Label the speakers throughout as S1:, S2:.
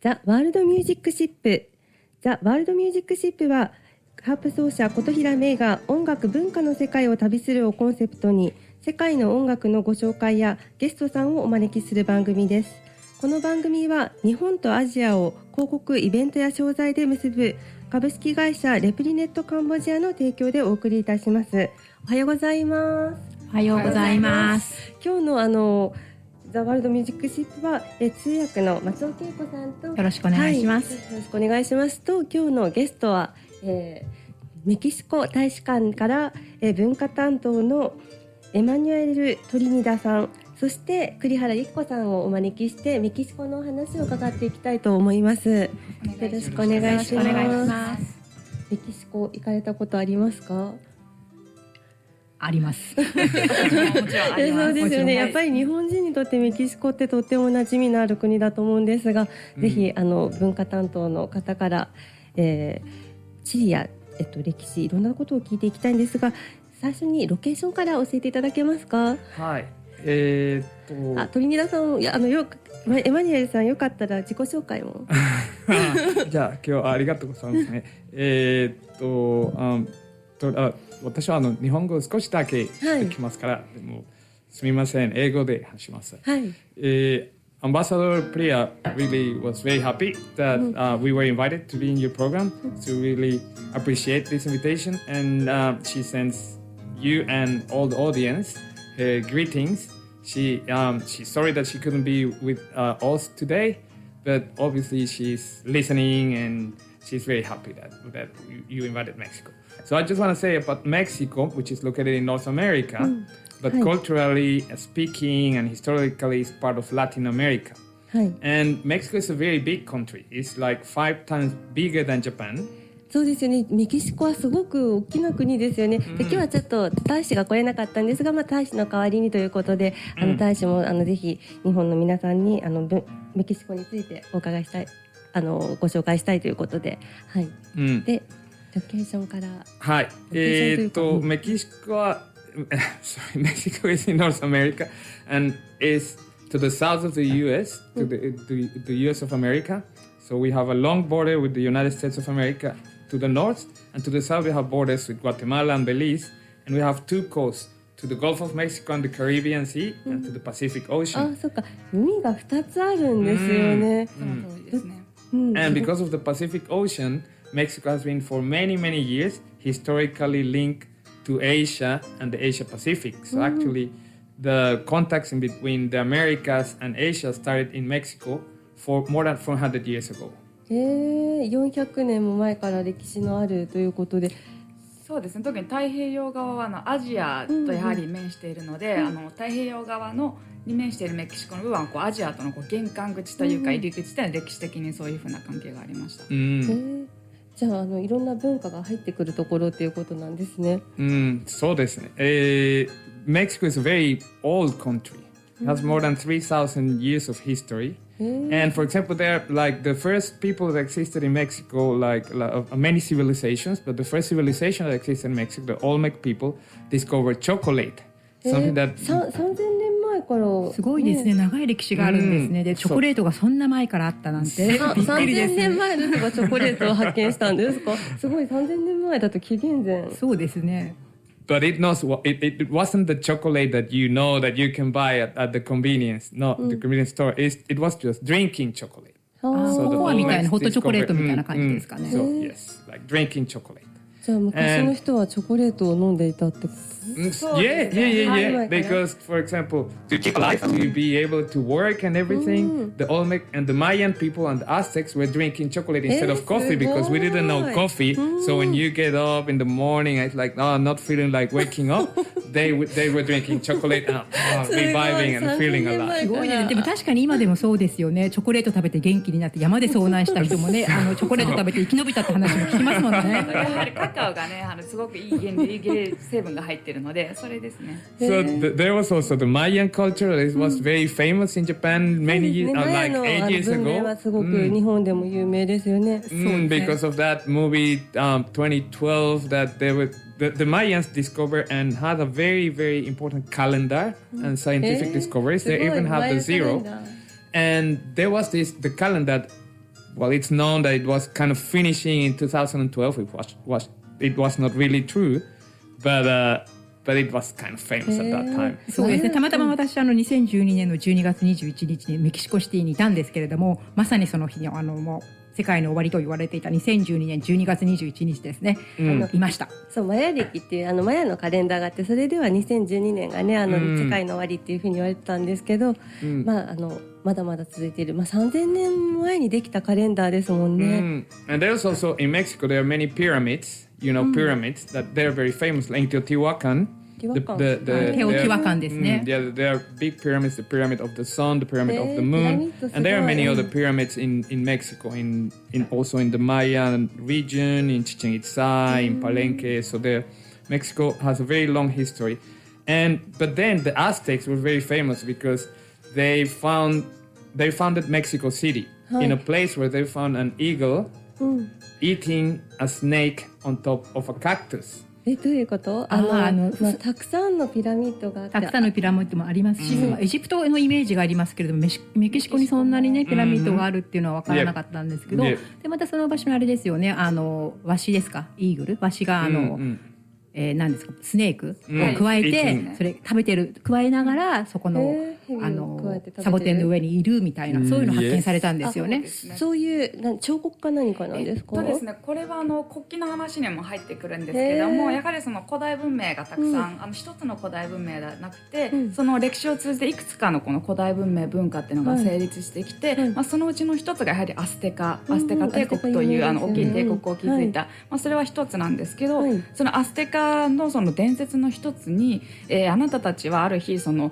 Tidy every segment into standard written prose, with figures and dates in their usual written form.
S1: World Music Ship。World Music Ship はハープ奏者琴平メイが音楽文化の世界を旅するをコンセプトに世界の音楽のご紹介やゲストさんをお招きする番組です。この番組は日本とアジアを広告イベントや商材で結ぶ株式会社レプリネットカンボジアの提供でお送りいたします。おはようございます。
S2: おはようございます。
S1: 今日のザ・ワールド・ミュージック・シップは通訳の松尾恵子さんと
S2: よろしくお願いします、
S1: よろしくお願いしますと、今日のゲストは、メキシコ大使館から、文化担当のエマニュエル・トリニダーさん、そして栗原由紀子さんをお招きしてメキシコのお話を伺っていきたいと思います。よろしくお願いします。メキシコ行かれたことありますか？
S2: あります。
S1: もちろんあります。そうですよね。やっぱり日本人にとってメキシコってとっても馴染みのある国だと思うんですが、ぜひ文化担当の方から、地理や、歴史いろんなことを聞いていきたいんですが、最初にロケーションから教えていただけますか？
S3: はい。
S1: トリニダさん、エマニュエルさん、よかったら自己紹介も。
S3: じゃあ今日はありがとうございますね。私は日本語少しだけできますから、でもすみません、英語で話します。
S1: はい。
S3: Ambassador Priya really was very happy that we were invited to be in your program. So really appreciate this invitation, and she sends you and all the audience her greetings. She's sorry that she couldn't be with us today, but obviously she's listening and she's very happy that you invited Mexico. So I just want to say about Mexico, which is located in North America, but culturally speaking and historically is part of Latin America. And Mexico is a very big country. It's like 5 times bigger than Japan.
S1: そうですよね。メキシコはすごく大きな国ですよね。で今日はちょっと大使が来れなかったんですが、大使の代わりにということで、大使もぜひ日本の皆さんにメキシコについてお伺いしたい、ご紹介したいということで、はい。でロケーションから。
S3: はい。メキシコはMexico is in North America and is to the south of the U.S. to the U.S. of America. So we have a long border with the United States of America to the north, and to the south we have borders with Guatemala and Belize, and we have 2 coasts to the Gulf of Mexico and the Caribbean Sea and to the Pacific Ocean.
S1: あ、そうか。海が2つあるんですよね。
S3: And because of the Pacific Ocean, Mexico has been for many years historically linked to Asia and the Asia Pacific. So actually the contacts in between the Americas and Asia started in Mexico for more than 400 years ago.
S1: 400年も前から歴史のあるということで。
S2: そうですね。特に太平洋側はアジアとやはり面しているので、太平洋側のに面しているメキシコの部分はアジアとの玄関口というか入り口というのは歴史的にそういうふうな関係がありました。
S1: じゃあいろんな文化が入ってくるところっていうことなんですね。
S3: そうですね。Mexico is a very old country. It has more than 3,000 years of history. And for example, they're like the first people that existed in Mexico, like many civilizations, but the first civilization that existed in Mexico, the Olmec people, discovered chocolate. Something that
S1: 3000年前から。
S2: すごいですね。長い歴史があるんですね。で、チョコレートがそんな前からあったなんて。
S1: 3000年前の人がチョコレートを発見したんですか？すごい。3000年前だと紀元前。
S2: そうですね。
S3: But it wasn't the chocolate that you know that you can buy at the convenience, the convenience store. It was just drinking chocolate.
S2: ココアみたいなホットチョコレートみたいな感じですかね。
S3: So yes, like drinking chocolate.
S1: じゃあ昔の人はチョコレートを飲んでいたってこと？Yeah.
S3: Because, for example, to keep alive, to be able to work and everything, the Olmec and the Mayan people and the Aztecs were drinking chocolate instead of coffee because we didn't know coffee. So when you get up in the morning, it's like, not feeling like waking up. They were drinking chocolate and reviving and feeling alive.
S2: すごいね。でも確かに今でもそうですよね。チョコレート食べて元気になって山で遭難した人もね、チョコレート食べて生き延びたって話も聞きますもんね。やはりカカオがね、すごくいい原成分が入ってるので、それですね。
S3: So there was also the Mayan culture. It was very famous in Japan many years, like 8 years ago.
S1: はすごく日本でも有名ですよね。
S3: Because of that movie 2012 that the Mayans discovered and had a very important calendar and scientific discoveries. They even had the zero. And there was the calendar well, it's known that it was kind of finishing in 2012. It was not really true, but it was kind of famous at that time.
S2: そうですね。たまたま私2012年の12月21日にメキシコシティにいたんですけれども、まさにその日にもう世界の終わりと言われていた2012年12月21日ですね。いました。
S1: そう、マヤ暦っていうマヤのカレンダーがあって、それでは2012年がね世界の終わりっていうふうに言われてたんですけど、まだまだ続いている、3000年前にできたカレンダーですもんね。
S3: And there's also in Mexico there are many pyramids, pyramids that they're very famous, like Teotihuacan.
S2: Teotihuacan ですね。
S3: There are big pyramids, the pyramid of the sun, the pyramid of the moon, and there are many other pyramids in Mexico, also in the Mayan region, in Chichen Itza, in Palenque. So Mexico has a very long history. But then the Aztecs were very famous because they founded Mexico City in a place where they found an eagle eating a snake on top of a cactus.
S1: どういうこと？たくさんのピラミッドがあって、
S2: たくさんのピラミッドもありますし、エジプトのイメージがありますけれども、メキシコにそんなにねピラミッドがあるっていうのは分からなかったんですけど、でまたその場所のあれですよね、ワシですか、イーグル、ワシが何ですか、スネークを加えて、それ食べてる、加えながらそこのサボテンの上にいるみたいな、そういうの発見されたんですよね。
S1: そういう彫刻か何かなんですか？
S4: ですね、これは国旗の話にも入ってくるんですけども、やはりその古代文明がたくさん、一つの古代文明ではなくて、その歴史を通じていくつかのこの古代文明文化っていうのが成立してきて、そのうちの一つがやはりアステカ帝国という大きい帝国を築いた、それは一つなんですけど、そのアステカのその伝説の一つに、あなたたちはある日その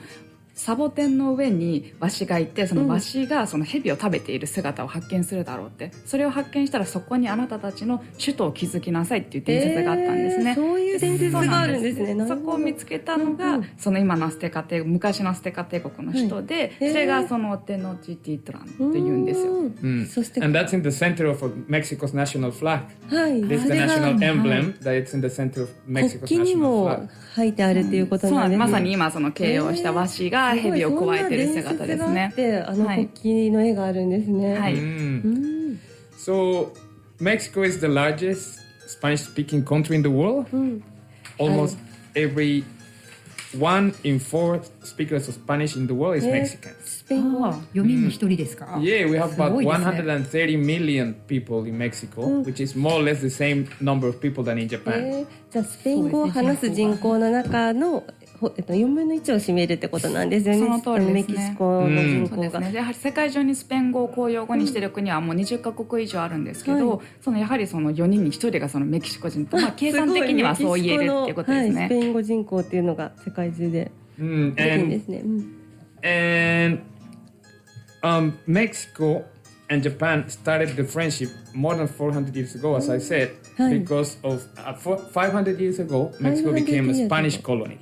S4: サボテンの上にワシがいて、そのワシがその蛇を食べている姿を発見するだろうって、それを発見したらそこにあなたたちの首都を築きなさいっていう伝説があったんですね。
S1: そういう伝説があるんですね。
S4: そこを見つけたのが、その今のアステカ帝国、昔のアステカ帝国の首都で、それがそのテノチティトランというんですよ。
S1: そして
S3: And that's in the center of Mexico's national flag. This is the national emblem that it's in the center of Mexico's national flag.
S1: 国旗にも書いてあるっていうことなんですね。
S4: まさに今その形容したワシが蛇を加えてる姿ですね。
S1: 国旗の絵があるんですね。はい。
S3: So Mexico is the largest Spanish-speaking country in the world. Almost every 1 in 4 speakers of Spanish in the world is Mexican.
S2: 4人に1人ですか？
S3: Yeah, we have about 130 million people in Mexico, which is more or less the same number of people than in Japan.
S1: じゃあスペイン語を話す人口の中の4分の1を占めるってことなんですよね。
S4: その通りですね。
S1: メキシコの人口が。
S4: やはり世界中にスペイン語を公用語にしている国はもう20カ国以上あるんですけど、やはりその4人に1人がそのメキシコ人と、計算的にはそう言えるっていうことですね。
S1: スペイン語人口っていうのが世界中で多いんですね。
S3: And Mexico and Japan started the friendship more than 400 years ago, as I said, because of 500 years ago, Mexico became a Spanish colony.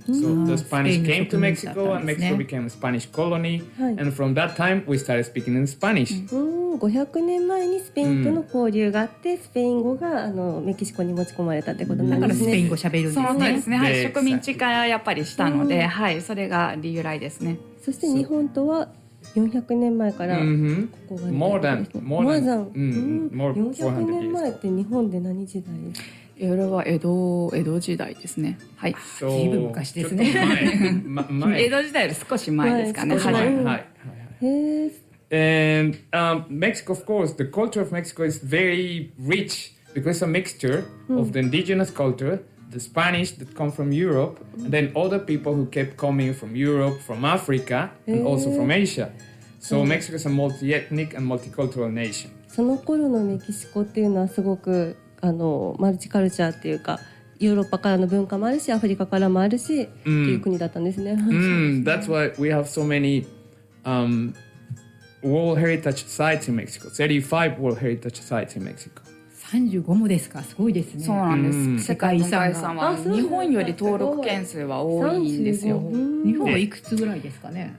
S3: So the Spanish came to Mexico and Mexico became a Spanish colony, and from that time we started speaking in Spanish.
S1: 500年前にスペインとの交流があって、スペイン語がメキシコに持ち込まれたってことなんですね。
S2: だからスペイン語喋るんですね。
S4: そうですね。はい、植民地化やっぱりしたので、はい、それが由来ですね。
S1: そして日本とは400年前からここが
S3: more than
S1: 400年前って日本で何時代？
S4: それは江戸時代ですね。はい。
S2: 随分昔ですね。
S4: 江戸時代より少し前ですかね。はい。
S3: And Mexico, of course, the culture of Mexico is very rich because it's a mixture of the indigenous culture, the Spanish that come from Europe, and then other people who kept coming from Europe, from Africa, and also from Asia. So Mexico is a multi-ethnic and multicultural nation.
S1: その頃のメキシコっていうのはすごくマルチカルチャーっていうか、ヨーロッパからの文化もあるし、アフリカからもあるし、っていう国だったんですね。
S3: That's why we have so many World Heritage Sites in Mexico. 35 World Heritage Sites in Mexico.
S2: 35もですか？すごいですね。
S4: そうなんです。世界遺産は日本より登録件数は多いんですよ。
S2: 日本はいくつぐらいですかね？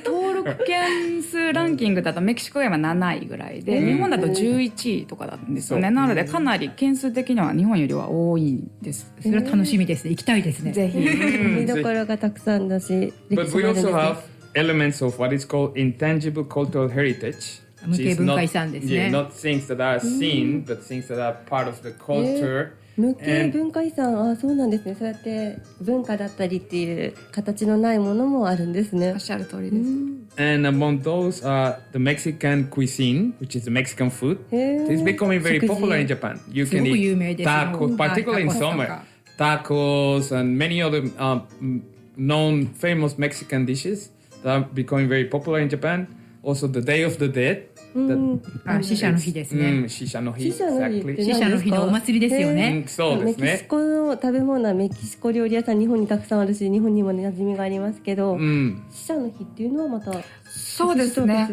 S4: 登録件数ランキングだとメキシコが今7位ぐらいで、日本だと11位とかなんですよね。なのでかなり件数的には日本よりは多いんです。
S2: それは楽しみですね。行きたいですね。
S4: ぜひ。
S1: 見どころがたくさんだし、
S3: But we also have elements of what is called intangible cultural heritage
S2: 無形文化遺産ですね。
S3: not things that are seen, but things that are part of the culture.
S1: 無形文化遺産、そうなんですね。そうやって文化だったりっていう形のないものもあるんですね。
S4: おっしゃる通りです。
S3: And among those are the Mexican cuisine, which is the Mexican food. It's becoming very popular in Japan. You can eat tacos, particularly in summer. Tacos and many other known famous Mexican dishes that are becoming very popular in Japan. Also, the Day of the Dead.
S2: 死者の日ですね。
S3: 死者の日。
S1: 死者の日って何ですか？
S2: 死者の日のお祭りですよね。
S3: そうですね。
S1: メキシコの食べ物はメキシコ料理屋さん日本にたくさんあるし、日本にも馴染みがありますけど、死者の日っていうのはまた
S4: そうですね。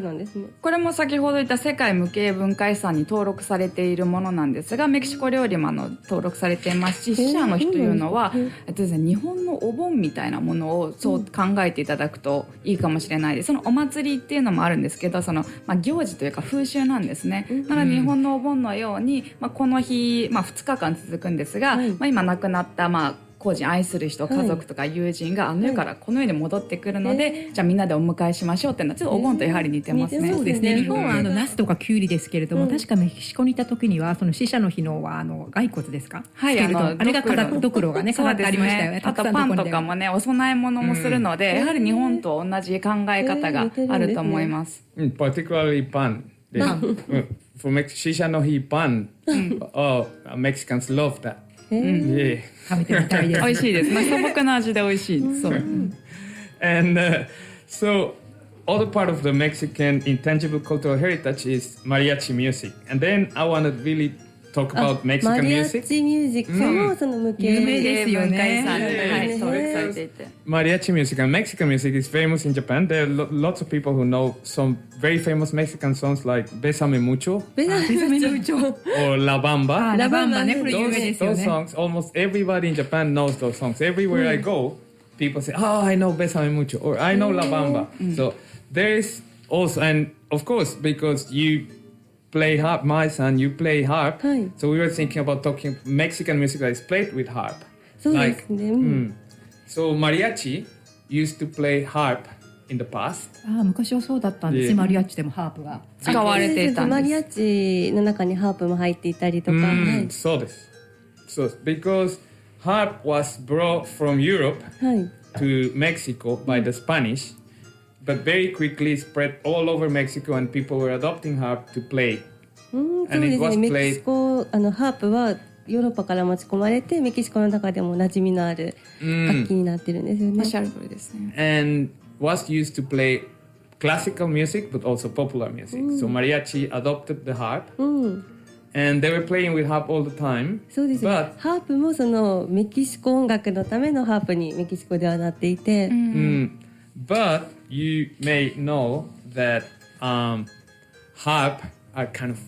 S4: これも先ほど言った世界無形文化遺産に登録されているものなんですが、メキシコ料理も登録されていますし、死者の日というのは、日本のお盆みたいなものをそう考えていただくといいかもしれないです。そのお祭りっていうのもあるんですけど、行事というか風習なんですね。なので日本のお盆のように、この日、2日間続くんですが、今亡くなった個人愛する人、家族とか友人があの世からこの世に戻ってくるので、じゃあみんなでお迎えしましょうっていうのはちょっとお盆とやはり似てますね。
S2: そうですね。日本はナスとかキュウリですけれども、確かメキシコにいた時にはその死者の日のは骸骨ですか？
S4: はい、
S2: あれがドクロがね飾ってありましたよね。
S4: あとパンとかもね、お供え物もするので、やはり日本と同じ考え方があると思います。
S3: Particularly pan. For 死者の日パン。Mexicans love that.
S2: 食べてみたいです。
S4: 美味しいです。素朴な味で美味しい。そう。
S3: And so other part of the Mexican intangible cultural heritage is mariachi music. And then I want to really talk about Mexican music.
S1: マリアッチミュージックもその無形
S4: 文化遺産に登録されていて。
S3: Mariachi music and Mexican music is famous in Japan. There are lots of people who know some very famous Mexican songs like Bésame Mucho or La Bamba.
S2: La Bamba ね、これ有名ですよね。
S3: Those songs, almost everybody in Japan knows those songs. Everywhere I go, people say, "Oh, I know Bésame Mucho" or "I know La Bamba." So there is also, and of course, because you play harp, my son, you play harp. So we were thinking about talking Mexican music that is played with harp.
S1: そうですね。
S3: So mariachi used to play harp in the past.
S2: 昔はそうだったんです。マリアッチでもハープが
S4: 使われていたんです。
S1: マリアッチの中にハープも入っていたりとか。
S3: そうです。So because harp was brought from Europe to Mexico by the Spanish, but very quickly spread all over Mexico and people were adopting harp to play.
S1: そうですね。メキシコハープはヨーロッパから持ち込まれてメキシコの中でも馴染みのある楽器になってるんですよね。
S4: おっしゃる通りですね。
S3: And was used to play classical music but also popular music. So mariachi adopted the harp. And they were playing with harp all the time.
S1: そうですね。ハープもそのメキシコ音楽のためのハープにメキシコではなっていて。
S3: But you may know that harp are kind of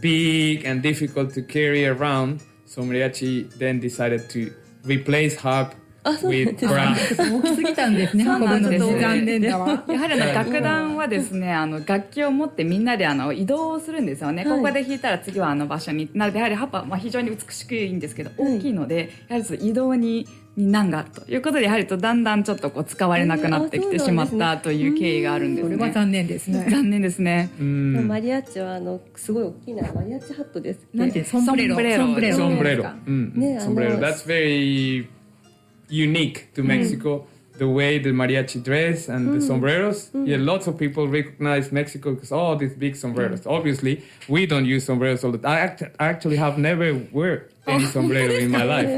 S3: big and difficult to carry around. So Mariachi then decided to replace harp with brass.
S2: 大きすぎたんですね。
S4: そうなんです。
S2: 残念だわ。
S4: やはり楽団はですね、楽器を持ってみんなで移動するんですよね。ここで弾いたら次は場所に。なのでやはりハープは非常に美しくいいんですけど、大きいのでやはり移動に難があるということで、やはりだんだんちょっと使われなくなってきてしまったという経緯があるんですね。
S2: これは残念ですね。
S4: 残念ですね。
S1: マリアッチはすごい大きなマリアッチハットです。
S2: なんてソンブレロ。
S3: That's very unique to Mexico. The way the mariachi dress and the sombreros. Yeah, lots of people recognize Mexico because these big sombreros. Obviously, we don't use sombreros all the time. I actually have never worn any sombrero in my life.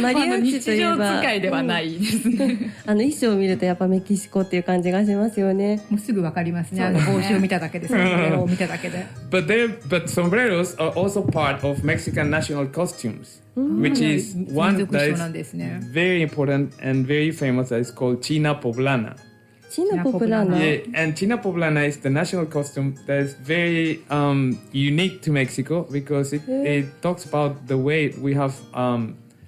S1: マリアッチといえば
S4: 日常使いではないですね。
S1: 衣装を見るとやっぱメキシコっていう感じがしますよね。
S2: もうすぐわかりますね。帽子を見ただけで、ソンブレロを見ただけで。
S3: But sombreros are also part of Mexican national costumes, which is one that is very important and very famous. That is called China Poblana.
S1: China Poblana.
S3: Yeah, and China Poblana is the national costume that is very unique to Mexico because it talks about the way we have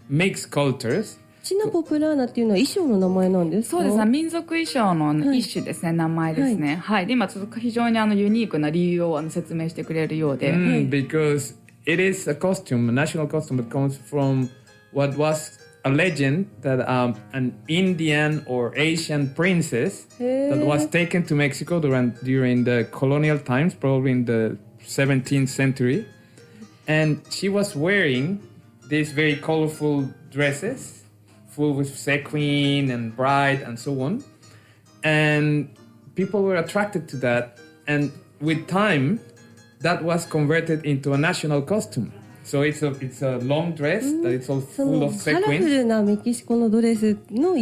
S3: mixed cultures.
S1: チナポプラーナっていうのは衣装の名前なんですか？
S4: そうですね。民族衣装の一種ですね。名前ですね。はい。で今ちょっと非常にユニークな理由を説明してくれるようで。
S3: Because it is a costume, a national costume that comes from what was a legend that an Indian or Asian princess that was taken to Mexico during the colonial times, probably in the 17th century, and she was wearing these very colorful dresses full with sequin and bright and so on, and people were attracted to that, and with time that was converted into a national costume. So it's a long dress that it's all full of
S1: カラフ
S3: sequins.
S1: ルなメキシコのドレスの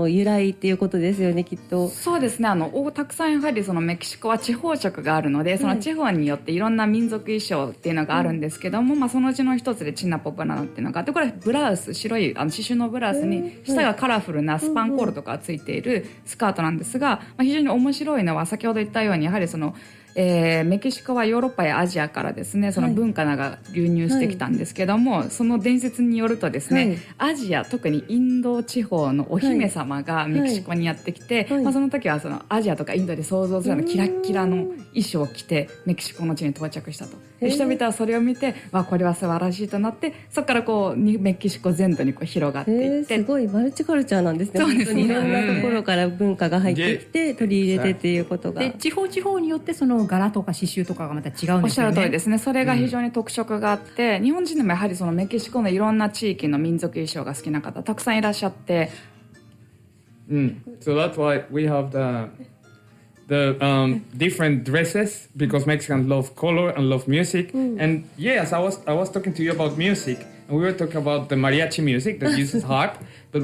S1: 由来っていうことですよね、きっと。
S4: そうですね、たくさんやはりそのメキシコは地方色があるので、その地方によっていろんな民族衣装っていうのがあるんですけども、そのうちの一つでチナポブラナっていうのがあって、これブラウス、白い刺繍のブラウスに下がカラフルなスパンコールとかがついているスカートなんですが、非常に面白いのは先ほど言ったようにやはりそのメキシコはヨーロッパやアジアからですね、その文化が流入してきたんですけども、その伝説によるとですね、アジア特にインド地方のお姫様がメキシコにやってきて、その時はそのアジアとかインドで想像するようなキラッキラの衣装を着てメキシコの地に到着したと。で人々はそれを見て、これは素晴らしいとなって、そこからこうメキシコ全土にこう広がっていって、
S1: すごいマルチカルチャーなんですね。
S4: そうですね、
S1: 本当にいろんなところから文化が入ってきて取り入れてっていうことが。
S2: で地方地方によってその柄とか刺繍とかがまた違うんですよね。
S4: おっしゃる通りですね。それが非常に特色があって、日本人でもやはりそのメキシコのいろんな地域の民族衣装が好きな方たくさんいらっしゃって、
S3: So that's why we have the different dresses, because Mexicans love color and love music. And yes, I was talking to you about music, and we were talking about the mariachi music that uses harp, but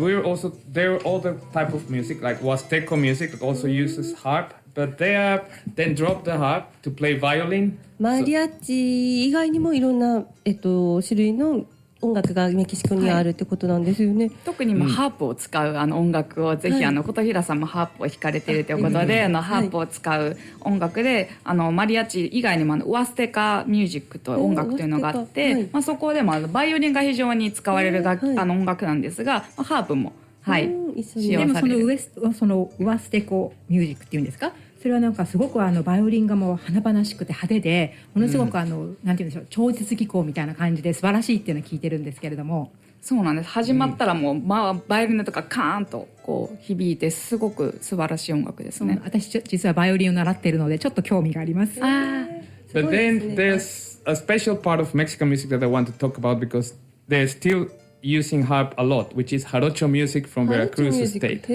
S3: there are other type of music like Huasteco music that also uses harp, but they then drop the harp to play violin.
S1: マリアッチ以外にもいろんな、種類の音楽がメキシコにあるってことなんですよね。
S4: 特にハープを使う音楽をぜひ琴平さんもハープを弾かれているということで、ハープを使う音楽でマリアッチ以外にもウアステカミュージックという音楽というのがあって、そこでもバイオリンが非常に使われる音楽なんですが、ハープも使用される。
S2: でもそのウアステコミュージックっていうんですか、それはなんかすごくバイオリンがもう華々しくて派手で、ものすごくなんて言うんでしょう、超絶技巧みたいな感じで素晴らしいっていうのを聞いてるんですけれども。
S4: そうなんです。始まったらもう、バイオリンとかカーンとこう響いて、すごく素晴らしい音楽ですね。
S2: 私実はバイオリンを習っているのでちょっと興味があります。
S3: But then there's a special part of Mexican music that I want to talk about, because they're still using harp a lot, which is jarocho music from Veracruz state.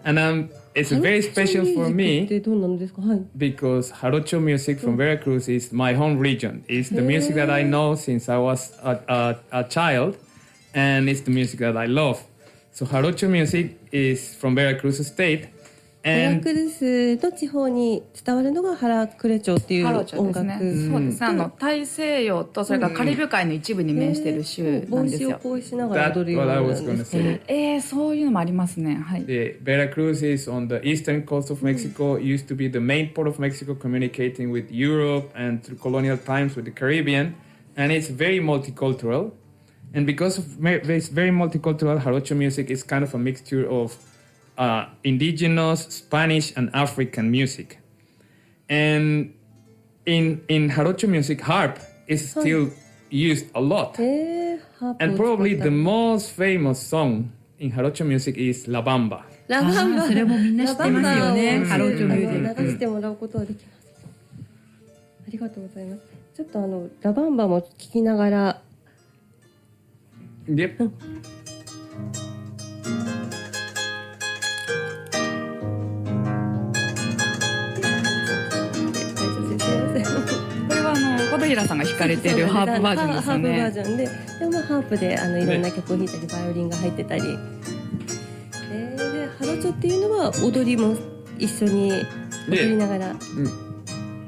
S3: And it's very special for me because jarocho music from Veracruz is my home region. It's the music that I know since I was a child, and it's the music that I love. So jarocho music is from Veracruz state.
S1: ベラクルスの地方に伝わるのがハラクレチョっていう音楽。
S4: そうですね。大西洋とそれからカリブ海の一部に面している州なんですよ。
S1: 帽子をこうしながら踊るようなんですね。
S4: そういうのもありますね。はい。
S3: Veracruz is on the eastern coast of Mexico. It used to be the main port of Mexico, communicating with Europe and through colonial times with the Caribbean, and it's very multicultural. And because of this very multicultural, jarocho music is kind of a mixture of indigenous, Spanish, and African music. And in jarocho music, harp is still used a lot. And probably the most famous song in jarocho music is La Bamba.
S1: ラバンバ、
S2: それもみんな知ってますよね。ハローチョミュージック
S1: 流してもらうことはできます。ありがとうございます。ちょっとラバンバも聞きながら。
S3: Yep.
S4: これは琴平さんが弾かれているハープバージョンですよね。
S1: ハープバージョンで、ハープでいろんな曲を弾いたり、バイオリンが入ってたり。で、ハロチョっていうのは踊りも一緒に踊りながら。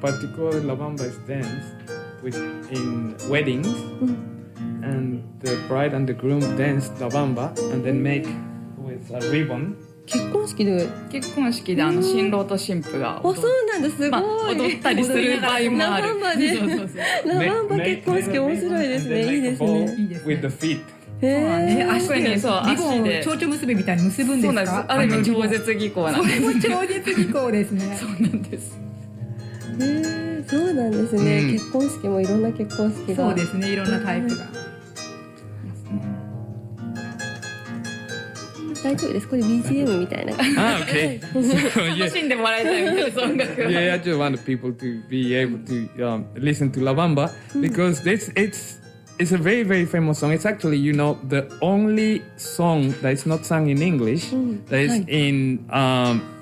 S3: Particularly La Bamba is danced in weddings, and the bride and the groom dance La Bamba and then make with a ribbon.
S1: 結婚式で
S4: 新郎と新婦が
S1: そうなんです、すごい、
S4: 踊ったりする場合もある。
S1: ラバンバでラバンバ結婚式面白いですね。いいですね。
S3: With the feet.
S4: 足に足で
S2: 蝶々結びみたいに結ぶんですか？
S4: そうなんです。ある意味超絶技巧なんです。
S2: それも超絶技巧ですね。
S4: そうなんです。
S1: そうなんですね。結婚式もいろんな結婚式が。
S2: そうですね。いろんなタイプが。
S1: 大丈夫です。これ BGM みたいな。
S3: Okay. So,
S4: 楽しんでもらいたいみたいな音楽を。
S3: I just want people to be able to listen to La Bamba because it's a very, very famous song. It's actually, the only song that is not sung in English that is in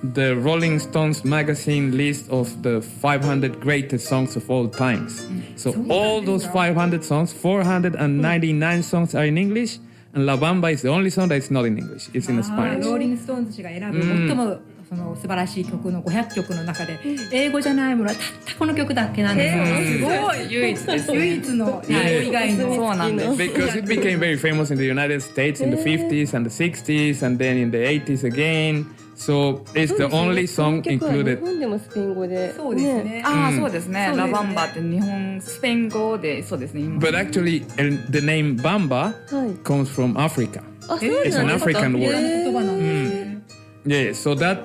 S3: the Rolling Stones magazine list of the 500 greatest songs of all times. So all those 500 songs, 499 songs are in English, and La Bamba is the only song that is not in English. It's in Spanish.
S2: ローリングストーンズ氏が選ぶ最もその素晴らしい曲の500曲の中で英語じゃないものはたったこの曲だけなんですよ。すごい
S4: 唯一ですね。
S2: 唯一の英語以外の。
S4: そうなんです。
S3: Because it became very famous in the United States in the 50s and the 60s and then in the 80s again. So it's the only song
S1: 日
S3: included.
S1: 本でもスペイン語で。
S2: そうですね。
S4: そうですね。ラバンバって日本スペイン語でそうですね。今
S3: But actually, the name Bamba comes from Africa.
S1: あ、そうなん
S3: It's
S1: ですか。
S3: an African word.
S2: 言葉なんですね。
S3: Yeah, so that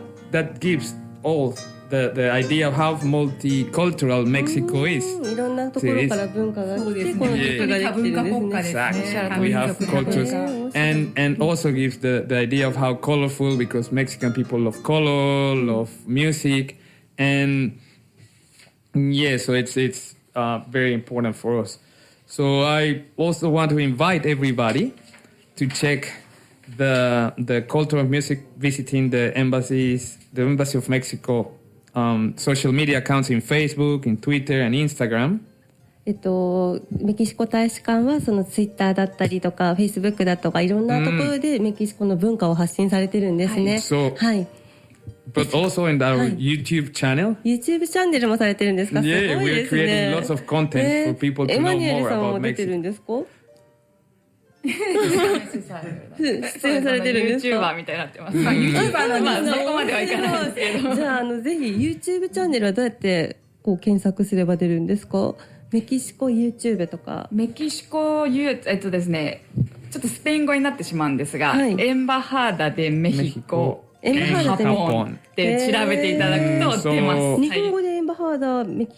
S3: gives all the idea of how multicultural Mexico is.
S1: いろんなところから文化が来てこの曲ができてるんですね。
S3: Exactly. We have cultures and also gives the idea of how colorful because Mexican people love color, love music, and so it's very important for us. So I also want to invite everybody to check the culture of music visiting the Embassy of Mexico social media accounts in Facebook, in Twitter and Instagram.
S1: メキシコ大使館はそのツイッターだったりとかフェイスブックだとかいろんなところでメキシコの文化を発信されてるんですね。はい。
S3: But also in our YouTube channel.
S1: YouTube チャンネルもされてるんですか？すごいですね。
S3: we're creating lots of content for people to know more about Mexico.
S1: エマニュエルさんも出てるんですか？出演されてるんですか？
S4: YouTuber みたいになってます。YouTuber なんでそこまではいかないんですけど。
S1: じゃあぜひ YouTube チャンネルはどうやって検索すれば出るんですか？メキシコ YouTube とか。
S4: メキシコですね、ちょっとスペイン語になってしまうんですが、エンバハーダでメヒコ、
S1: エンバハーダでメヒコ
S4: って調べていただくと出ます。
S1: 日本語でエンバハーダメキ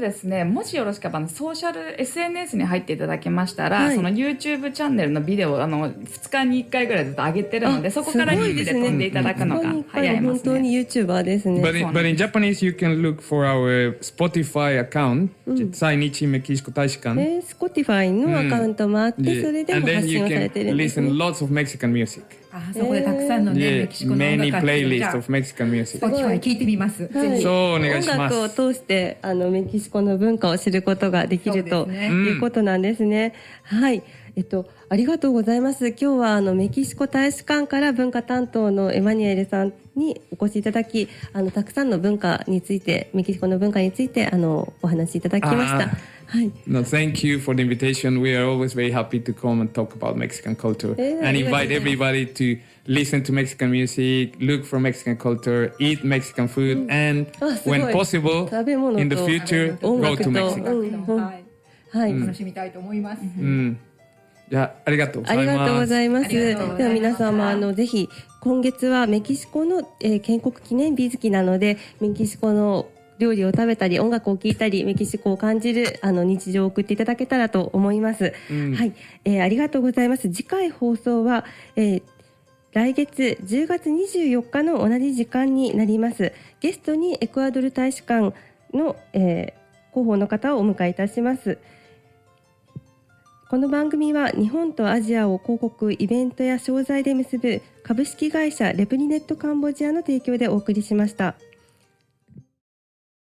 S4: ですね、もしよろしければソーシャル SNS に入っていただけましたら、その YouTube チャンネルのビデオ2日に1回ぐらいずっと上げてるので、そこからリンクで飛んでいただくのが早いますね。
S1: 本当に YouTuber ですね。
S3: But in Japanese you can look for our Spotify account、在日メキシコ大使館。
S1: Spotify のアカウントもあって、それでも発信をされてるんですね。
S3: And then you can listen lots of Mexican music.
S2: そこでたくさんのね、メキシコの音楽
S3: many playlists of Mexican music.
S2: Spotify 聞いてみます。
S3: そうお願いします。
S1: 音楽を通してメキシコの文化を知ることができるということなんですね。はい。ありがとうございます。今日はメキシコ大使館から文化担当のエマニュエルさんにお越しいただき、たくさんの文化について、メキシコの文化についてお話しいただきました。はい。
S3: No, thank you for the invitation. We are always very happy to come and talk about Mexican culture and invite everybody to listen to Mexican music, look for Mexican culture, eat Mexican food, and when possible in the future, go to Mexico.
S1: はい。
S2: 楽しみたいと思います。
S3: いや、ありがとうございます。
S1: ありがとうございます。では皆様ぜひ今月はメキシコの、建国記念日月なのでメキシコの料理を食べたり音楽を聴いたりメキシコを感じる日常を送っていただけたらと思います。はい、ありがとうございます。次回放送は、来月10月24日の同じ時間になります。ゲストにエクアドル大使館の、広報の方をお迎えいたします。この番組は日本とアジアを広告、イベントや商材で結ぶ株式会社レプリネットカンボジアの提供でお送りしました。